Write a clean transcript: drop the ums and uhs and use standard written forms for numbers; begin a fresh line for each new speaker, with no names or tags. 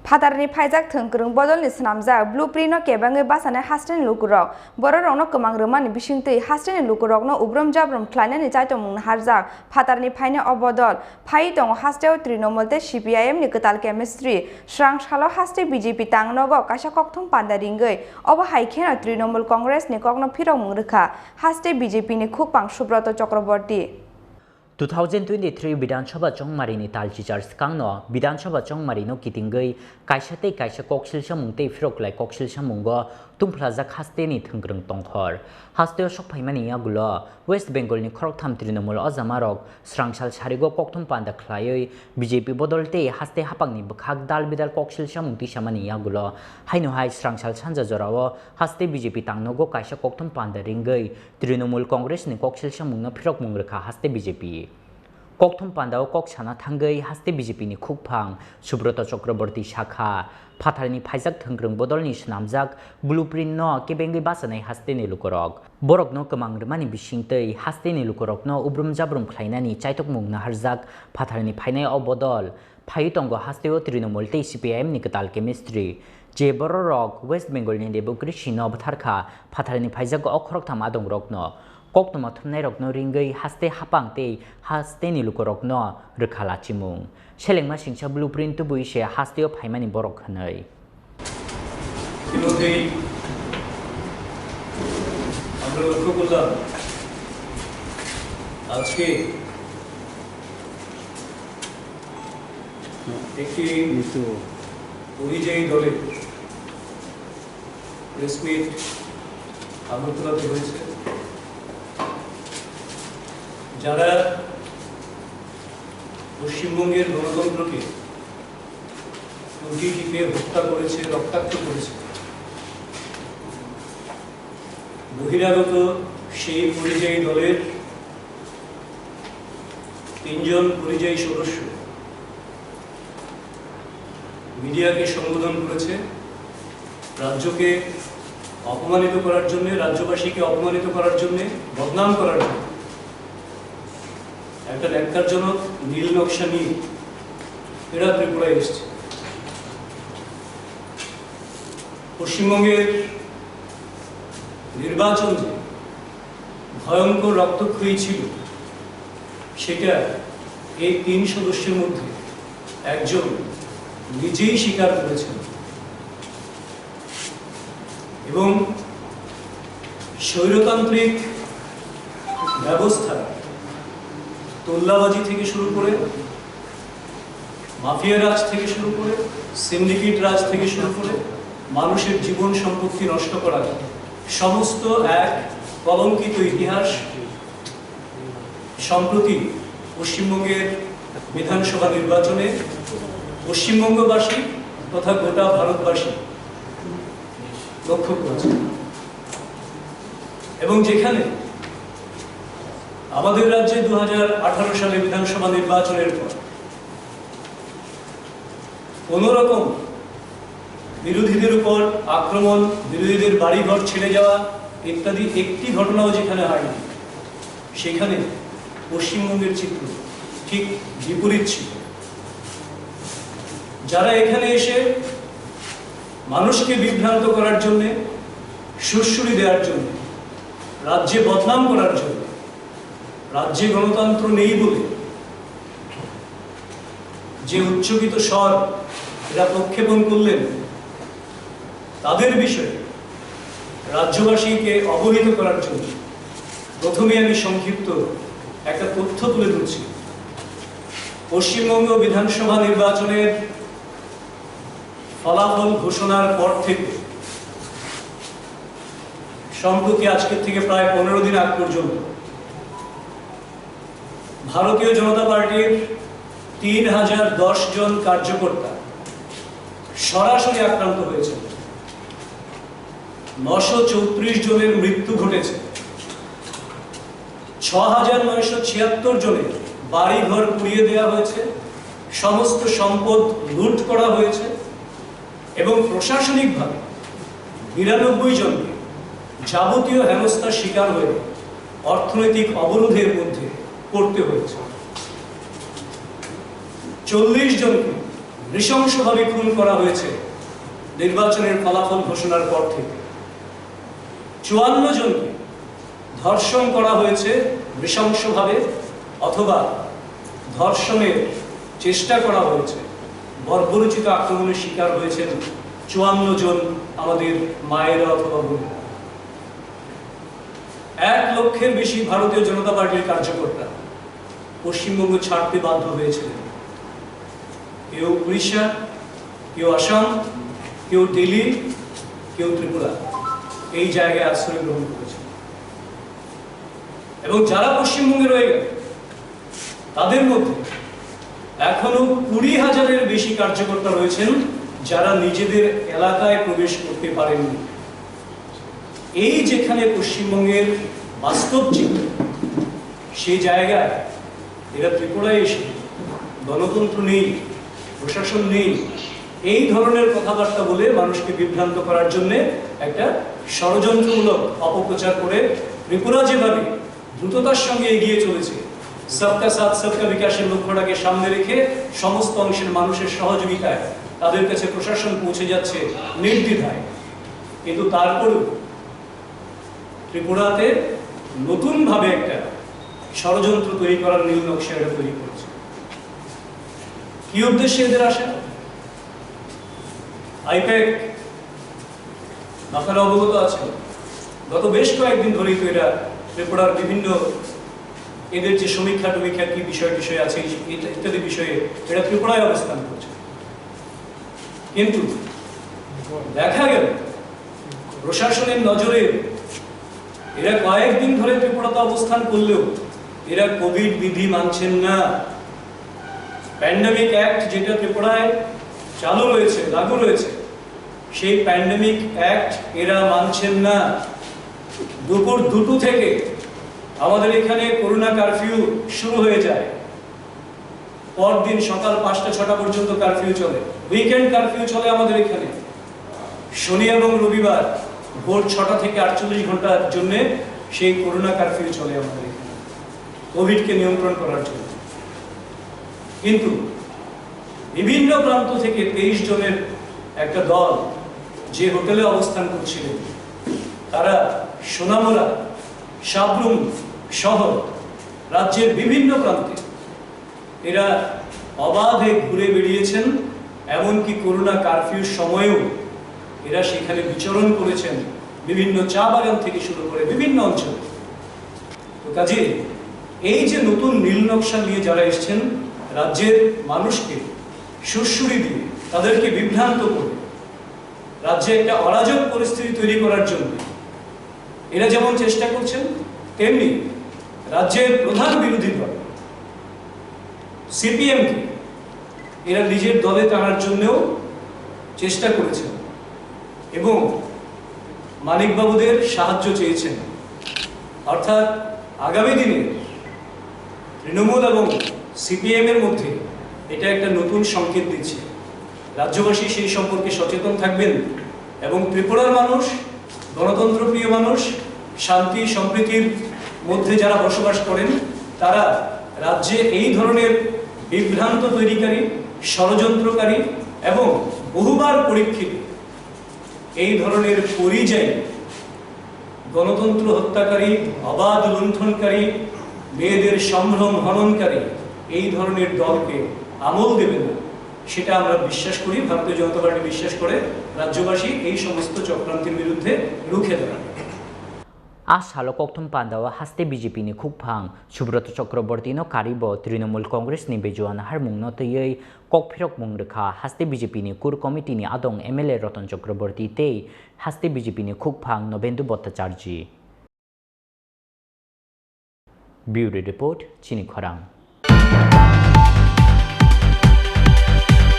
फादारनि फाइजाक थोंगोरों बदलनि स्नामजाक blueprint केबाङै बासानाय हास्टेन लुकुरक बर'रावनो गोबां रोमानि बिसिंतै हास्टेन लुकुरकनो उब्रम जाब्रम ख्लायनानै जायटं मुंनो हारजाक फादारनि फाइने अबदल phi दङ हास्टेव तृणमूलते CPIM नि गोताल केमिस्ट्रि स्रां सालो हास्टे BJP तांनगो कासा कक्थम पान्दारिंगै अब हाइखेन तृणमूल कांग्रेस नि कग्न फिरक मुंरखा हास्टे BJP नि खुकपां सुब्रत चक्रवर्ती
2023 विधानसभा चौमारिनी तालचिचार स्कांगनो विधानसभा चौमारिनो कितिंगै काइसाते काइसा कोक्सिल सामुंते फिरकलाय कोक्सिल सामुंगो तुमफ्लाजाक हास्तेनि थंग्रं तंखर हास्तेव सकफाइमानि यागुलो वेस्ट बेंगलनि खरकथाम तृणमूल अजामारक स्रांसाल सारिगो कोक्थम पान्दा ख्लायै BJP बदलते हास्ते हापांनि बखाक दाल बिदाल कोक्सिल सामुंति सामानि यागुलो हाइनोहाय स्रांसाल सानजा जरावो हास्ते BJP तांनगो काइसा कोक्थम पान्दा रिंगै तृणमूल कांग्रेसनि कोक्सिल सामुंनो फिरक मुंरखा हास्ते BJP कोक्थम पान्दाव कोक साना थांगै हास्ते BJP नि खुकफां सुब्रत चक्रवर्ती शाखा फाथारनि फाइजाक थंग्रं बदलनि स्नामजाक ब्लुप्रिन्ट न केबेंगै बासानाय हास्तेनि लुकरक बरकनो गोबां रोमानि बिसिंतै हास्तेनि लुकरकनो उब्रुम जाब्रुम ख्लायनानि चाइटक मुंनो हारजाक फाथारनि फाइनाय अबदल फाइतंगो हास्तेव तृणमूलते CPIM नि गोताल केमिस्ट्रि जे बर'रक वेस्ट बेंगलनि देबुकृषि न बथारखा फाथारनि फाइजाक अखरकथाम आदंरकनो कोक्तमा थुमनाय रकनो रिंगै हास्ते हापांते हास्तेनि लुकरकनो रोखा लाचिमुं सेलेंमा सिंसा ब्लुप्रिन्ट बुइसे हास्तेव फाइमानि बरक हनै
ইতিমধ্যেই আমরা লক্ষ্য করলাম আজকে একটি পরিযায়ী দলের প্রেস মিট আগরতলাতে হয়েছে যারা পশ্চিমবঙ্গের গণতন্ত্রকে টুটি টিপে হত্যা করেছে রক্তাক্ত করেছে বহিরাগত সেই পরিযায়ী দলের 3 জন পরিযায়ী সদস্য মিডিয়াকে সম্বোধন করেছে রাজ্যকে অপমানিত করার জন্য রাজ্যবাসীকে অপমানিত করার জন্য বদনাম করার জন্য একটা ন্যাক্কারজনক নীল নকশা নিয়ে এরা ত্রিপুরায় এসছে পশ্চিমবঙ্গের নির্বাচন যে ভয়ঙ্কর রক্তক্ষয়ী ছিল সেটা এই 3 সদস্যের মধ্যে একজন নিজেই স্বীকার করেছেন এবং স্বৈরতান্ত্রিক ব্যবস্থা তোল্লাবাজি থেকে শুরু করে মাফিয়া রাজ থেকে শুরু করে সিন্ডিকেট রাজ থেকে শুরু করে মানুষের জীবন সম্পত্তি নষ্ট করা সমস্ত এক কলঙ্কিত ইতিহাস সম্প্রতি পশ্চিমবঙ্গের বিধানসভা নির্বাচনে পশ্চিমবঙ্গবাসী তথা গোটা ভারতবাসী লক্ষ্য করেছে এবং যেখানে আমাদের রাজ্যে 2018 সালে বিধানসভা নির্বাচনের পর কোন রকম বিরোধীদের উপর আক্রমণ বিরোধীদের বাড়িঘর ছেড়ে যাওয়া ইত্যাদি একটি ঘটনাও যেখানে হয়নি সেখানে পশ্চিমবঙ্গের চিত্র ঠিক বিপরীত ছিল যারা এখানে এসে মানুষকে বিভ্রান্ত করার জন্য সুরসুরি দেওয়ার জন্য রাজ্যে বদনাম করার জন্য রাজ্যে গণতন্ত্র নেই বলে যে উচ্চকিত স্বর এরা প্রক্ষেপণ করলেন তাদের বিষয়ে রাজ্যবাসীকে অবহিত করার জন্য প্রথমে আমি সংক্ষিপ্ত একটা তথ্য তুলে ধরছি পশ্চিমবঙ্গ বিধানসভা নির্বাচনের ফলাফল ঘোষণার পর থেকে সম্প্রতি আজকের থেকে প্রায় 15 দিন আগ পর্যন্ত ভারতীয় জনতা পার্টির 3010 জন কার্যকর্তা সরাসরি আক্রান্ত হয়েছে 934 জনের মৃত্যু ঘটেছে 6976 জনের বাড়িঘর পুড়িয়ে দেওয়া হয়েছে সমস্ত সম্পদ লুট করা হয়েছে এবং প্রশাসনিকভাবে 92 জনকে যাবতীয় হেনস্থার শিকার হয়ে অর্থনৈতিক অবরোধের মধ্যে পড়তে হয়েছে 40 জনকে নৃশংসভাবে খুন করা হয়েছে নির্বাচনের ফলাফল ঘোষণার পর থেকে। 54 জনকে ধর্ষণ করা হয়েছে নৃশংসভাবে, অথবা ধর্ষণের চেষ্টা করা হয়েছে, বর্বরোচিত আক্রমণের শিকার হয়েছেন 54 জন আমাদের মায়েরা অথবা বোনেরা। 1 লক্ষের বেশি ভারতীয় জনতা পার্টির কার্যকর্তা পশ্চিমবঙ্গ ছাড়তে বাধ্য হয়েছিলেন। কেউ উড়িষ্যা, কেউ আসাম, কেউ দিল্লি, কেউ ত্রিপুরা এই জায়গায় আশ্রয় গ্রহণ করেছে। এবং যারা পশ্চিমবঙ্গে রয়ে গেল তাদের মধ্যে এখনো 20,000-এর বেশি কার্যকর্তা রয়েছেন যারা নিজেদের এলাকায় প্রবেশ করতে পারেননি। এই যেখানে পশ্চিমবঙ্গের বাস্তব চিত্র, সেই জায়গায় এরা ত্রিপুরায় এসে গণতন্ত্র নেই, প্রশাসন নেই, এই ধরনের কথাবার্তা বলে মানুষকে বিভ্রান্ত করার জন্য একটা ষড়যন্ত্রমূলক অপপ্রচার করে ত্রিপুরা যেভাবে দ্রুততার সঙ্গে এগিয়ে চলেছে, সবকা সাথ সবকা বিকাশের লক্ষ্যটাকে সামনে রেখে সমস্ত অংশের মানুষের সহযোগিতায় তাদের কাছে প্রশাসন পৌঁছে যাচ্ছে নির্দ্বিধায়, কিন্তু তারপরেও ত্রিপুরাতে নতুনভাবে একটা ষড়যন্ত্র তৈরি করার নীল নকশা এটা তৈরি করেছে। কি উদ্দেশ্যে এদের আসা? আইপ্যাক আপনারা অবগত আছেন, গত বেশ কয়েকদিন ধরেই তো এরা ত্রিপুরার বিভিন্ন এদের যে সমীক্ষা টমীক্ষা কি বিষয় আছে ইত্যাদি বিষয়ে এরা ত্রিপুরায় অবস্থান করছে। কিন্তু দেখা গেল প্রশাসনের নজরে এরা কয়েকদিন ধরে ত্রিপুরাতে অবস্থান করলেও এরা কোভিড বিধি মানছেন না। প্যান্ডেমিক অ্যাক্ট যেটা ত্রিপুরায় চালু রয়েছে, লাগু রয়েছে, সেই প্যান্ডেমিক অ্যাক্ট এরা মানছেন না। দুপুর 2টো থেকে আমাদের এখানে করোনা কারফিউ শুরু হয়ে যায়, পরদিন সকাল 5টা-6টা পর্যন্ত কারফিউ চলে, উইকেন্ড কারফিউ চলে আমাদের এখানে। শনি এবং রবিবার ভোর 6টা থেকে 48 ঘন্টার জন্য সেই করোনা কারফিউ চলে আমাদের এখানে, কোভিডকে নিয়ন্ত্রণ করার জন্য। কিন্তু বিভিন্ন প্রান্ত থেকে 23 জনের একটা দল যে হোটেলে অবস্থান করছিলেন, তারা সোনামুড়া, সাবরুম সহ রাজ্যের বিভিন্ন প্রান্তে এরা অবাধে ঘুরে বেরিয়েছেন, এমনকি করোনা কারফিউর সময়েও এরা সেখানে বিচরণ করেছেন, বিভিন্ন চা বাগান থেকে শুরু করে বিভিন্ন অঞ্চলে। তো কাজে এই যে নতুন নীল নকশা নিয়ে যারা এসছেন, রাজ্যের মানুষকে সুরসুরি দিয়ে তাদেরকে বিভ্রান্ত করে রাজ্যে একটা অরাজক পরিস্থিতি তৈরি করার জন্য এরা যেমন চেষ্টা করছেন, তেমনি রাজ্যের প্রধান বিরোধী দল সিপিএমকে এরা নিজের দলে টানার জন্যও চেষ্টা করেছেন এবং মানিকবাবুদের সাহায্য চেয়েছেন। অর্থাৎ আগামী দিনে তৃণমূল এবং সিপিএম এর মধ্যে এটা একটা নতুন সংকেত দিচ্ছে। রাজ্যবাসী সেই সম্পর্কে সচেতন থাকবেন এবং ত্রিপুরার মানুষ, গণতন্ত্রপ্রিয় মানুষ, শান্তি সম্প্রীতির মধ্যে যারা বসবাস করেন, তারা রাজ্যে এই ধরনের বিভ্রান্ত তৈরিকারী, ষড়যন্ত্রকারী এবং বহুবার পরীক্ষিত এই ধরনের পরিযায়ী গণতন্ত্র হত্যাকারী, অবাধ লুণ্ঠনকারী, মেয়েদের সম্ভ্রম হননকারী এই ধরনের দলকে আমল দেবে না, সেটা আমরা বিশ্বাস করি। ভারতীয় জনতা পার্টি বিশ্বাস করে রাজ্যবাসী এই সমস্ত চক্রান্তের বিরুদ্ধে রুখে দাঁড়াবে।
আজ সালকক্তম পান্দাওয়া হাস্তে বিজেপি নি খুকফাং সুব্রত চক্রবর্তী নো কারিব তৃণমূল কংগ্রেস নি বেজুয়ান হারমুং নো তৈ ককফিরক মুংরেখা হাস্তে বিজেপি নি কুর কমিটি নি আদং এমএলএ রতন চক্রবর্তী তেই হাস্তে বিজেপি নি খুকফাং নবেন্দু ভট্টাচার্য। ব্যুরো রিপোর্ট চিনি খরাং।